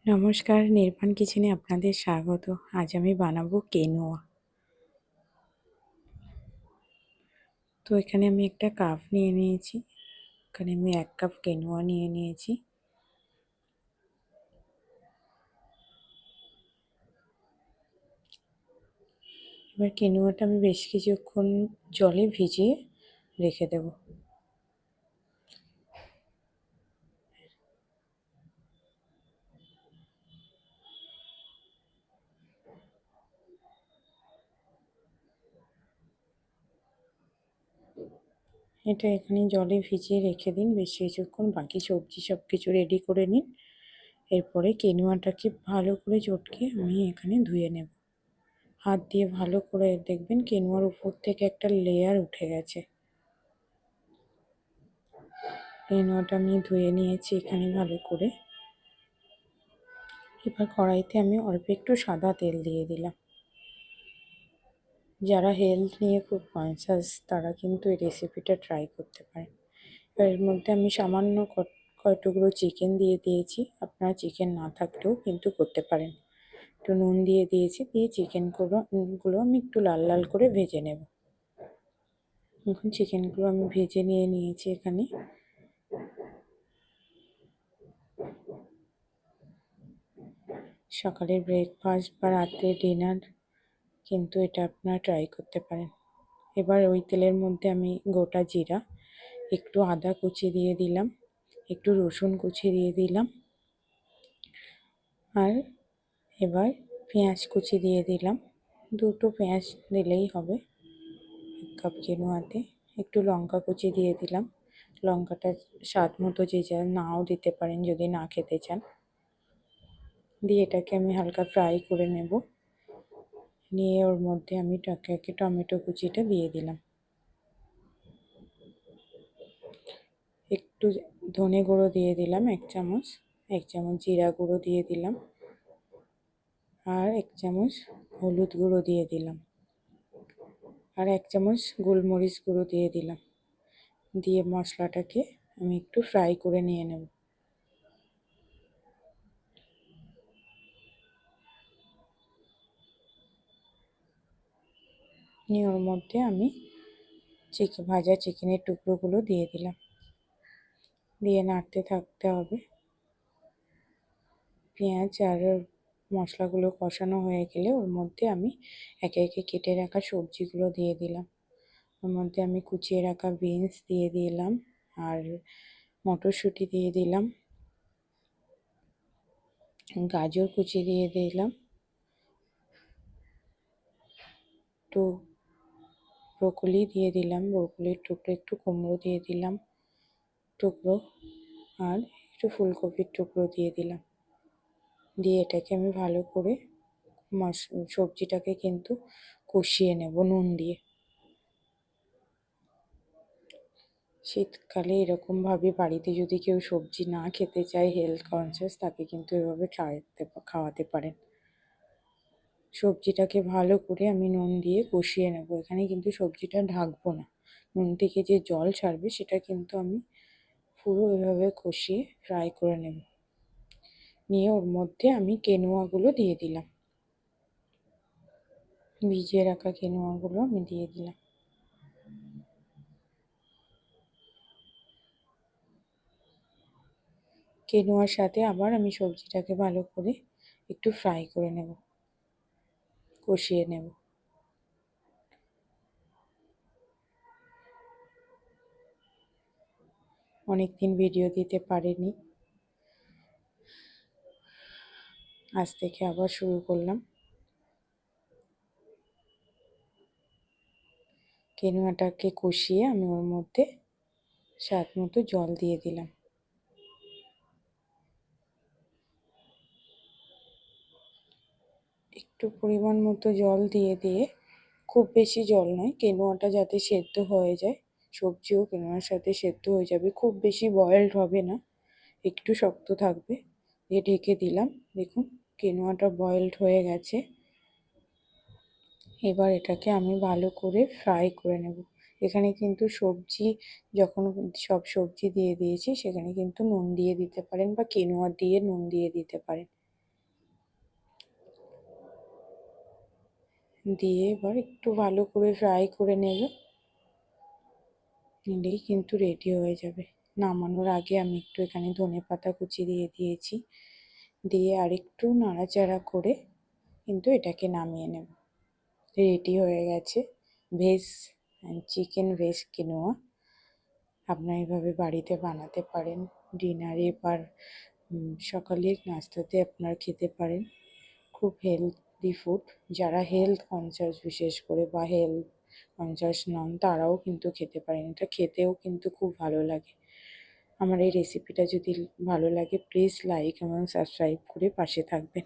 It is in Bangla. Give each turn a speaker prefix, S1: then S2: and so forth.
S1: নমস্কার, নির্বাণ কিচেনে আপনাদের স্বাগত। আজ আমি বানাবো কেনোয়া। তো এখানে আমি একটা কাপ নিয়ে নিয়েছি। এখানে আমি 1 কাপ কেনোয়া নিয়ে নিয়েছি। এবার কেনোয়াটা আমি বেশ কিছুক্ষণ জলে ভিজিয়ে রেখে দেব। এটা এখানে জলে ভিজিয়ে রেখে দিন বেশ কিছুক্ষণ। বাকি সবজি সব কিছু রেডি করে নিন। এরপরে কেনোয়াটাকে ভালো করে চটকে আমি এখানে ধুয়ে নেব। হাত দিয়ে ভালো করে দেখবেন কেনোয়ার উপর থেকে একটা লেয়ার উঠে গেছে। কেনোয়াটা আমি ধুয়ে নিয়েছি এখানে ভালো করে। এবার কড়াইতে আমি অল্প একটু সাদা তেল দিয়ে দিলাম। যারা হেলথ নিয়ে খুব কনসাস তারা কিন্তু এই রেসিপিটা ট্রাই করতে পারেন। এর মধ্যে আমি সামান্য কয় টুকরো চিকেন দিয়ে দিয়েছি। আপনারা চিকেন না থাকলেও কিন্তু করতে পারেন। একটু নুন দিয়ে দিয়েছি, দিয়ে চিকেনগুলো আমি একটু লাল লাল করে ভেজে নেব। এখন চিকেনগুলো আমি ভেজে নিয়েছি এখানে। সকালের ব্রেকফাস্ট বা রাত্রের ডিনার কিন্তু এটা আপনারা ট্রাই করতে পারেন। এবার ওই তেলের মধ্যে আমি গোটা জিরা, একটু আদা কুচি দিয়ে দিলাম, একটু রসুন কুচি দিয়ে দিলাম, আর এবার পেঁয়াজ কুচি দিয়ে দিলাম। 2টো পেঁয়াজ দিলেই হবে 1 কাপ কেনোয়াতে। একটু লঙ্কা কুচি দিয়ে দিলাম। লঙ্কাটা স্বাদ মতো যে যার নাও দিতে পারেন যদি না খেতে চান। দিয়ে এটাকে আমি হালকা ফ্রাই করে নেব। নিয়ে ওর মধ্যে আমি টমেটো কুচিটা দিয়ে দিলাম। একটু ধনে গুঁড়ো দিয়ে দিলাম 1 চামচ, 1 চামচ জিরা গুঁড়ো দিয়ে দিলাম, আর 1 চামচ হলুদ গুঁড়ো দিয়ে দিলাম, আর 1 চামচ গোলমরিচ গুঁড়ো দিয়ে দিলাম। দিয়ে মশলাটাকে আমি একটু ফ্রাই করে নিয়ে নেব। নিয়ে ওর মধ্যে আমি ভাজা চিকেনের টুকরোগুলো দিয়ে দিলাম। দিয়ে নাড়তে থাকতে হবে। পেঁয়াজ আর মশলাগুলো কষানো হয়ে গেলে ওর মধ্যে আমি একে একে কেটে রাখা সবজিগুলো দিয়ে দিলাম। ওর মধ্যে আমি কুচিয়ে রাখা বিনস দিয়ে দিলাম, আর মটরশুঁটি দিয়ে দিলাম, গাজর কুচি দিয়ে দিলাম, একটু ব্রোকলি দিয়ে দিলাম, ব্রোকলির টুকরো, একটু কুমড়ো দিয়ে দিলাম টুকরো, আর একটু ফুলকপির টুকরো দিয়ে দিলাম। দিয়ে এটাকে আমি ভালো করে সবজিটাকে কিন্তু কষিয়ে নেব নুন দিয়ে। শীতকালে এরকমভাবে বাড়িতে যদি কেউ সবজি না খেতে চায়, হেলথ কনসিয়াস, তাকে কিন্তু এভাবে খাওয়াতে পারেন। সবজিটাকে ভালো করে আমি নুন দিয়ে কষিয়ে নেব। এখানে কিন্তু সবজিটা ঢাকবো না। নুন থেকে যে জল ছাড়বে সেটা কিন্তু আমি পুরো এভাবে কষিয়ে ফ্রাই করে নেব। নিয়ে ওর মধ্যে আমি কেনোয়াগুলো দিয়ে দিলাম। ভিজিয়ে রাখা কেনোয়াগুলো আমি দিয়ে দিলাম। কেনোয়ার সাথে আবার আমি সবজিটাকে ভালো করে একটু ফ্রাই করে নেব, কষিয়ে নেব। অনেকদিন ভিডিও দিতে পারিনি, আজ থেকে আবার শুরু করলাম। কেনোয়াটাকে কষিয়ে আমি ওর মধ্যে স্বাদ মতো জল দিয়ে দিলাম। একটু পরিমাণ মতো জল দিয়ে খুব বেশি জল নয়, কেনোয়াটা যাতে সেদ্ধ হয়ে যায়, সবজিও কেনোয়ার সাথে সেদ্ধ হয়ে যাবে, খুব বেশি বয়েলড হবে না, একটু শক্ত থাকবে। দিয়ে ঢেকে দিলাম। দেখুন কেনোয়াটা বয়েলড হয়ে গেছে। এবার এটাকে আমি ভালো করে ফ্রাই করে নেব। এখানে কিন্তু যখন সব সবজি দিয়ে দিয়েছি সেখানে কিন্তু নুন দিয়ে দিতে পারেন বা কেনোয়া দিয়ে নুন দিয়ে দিতে পারেন। দিয়ে এবার একটু ভালো করে ফ্রাই করে নেবে, নিলেই কিন্তু রেডি হয়ে যাবে। নামানোর আগে আমি একটু এখানে ধনেপাতা কুচি দিয়ে দিয়েছি, দিয়ে আরেকটু নাড়াচাড়া করে কিন্তু এটাকে নামিয়ে নেব। রেডি হয়ে গেছে ভেজ চিকেন ভেজ কিনোয়া। আপনারা এভাবে বাড়িতে বানাতে পারেন, ডিনারে বা সকালের নাস্তাতে আপনারা খেতে পারেন। খুব হেলদি ফুড, যারা হেলথ কনসিয়াস বিশেষ করে বা হেলথ কনসিয়াস নন তারাও কিন্তু খেতে পারেন। এটা খেতেও কিন্তু খুব ভালো লাগে। আমার এই রেসিপিটা যদি ভালো লাগে প্লিজ লাইক এবং সাবস্ক্রাইব করে পাশে থাকবেন।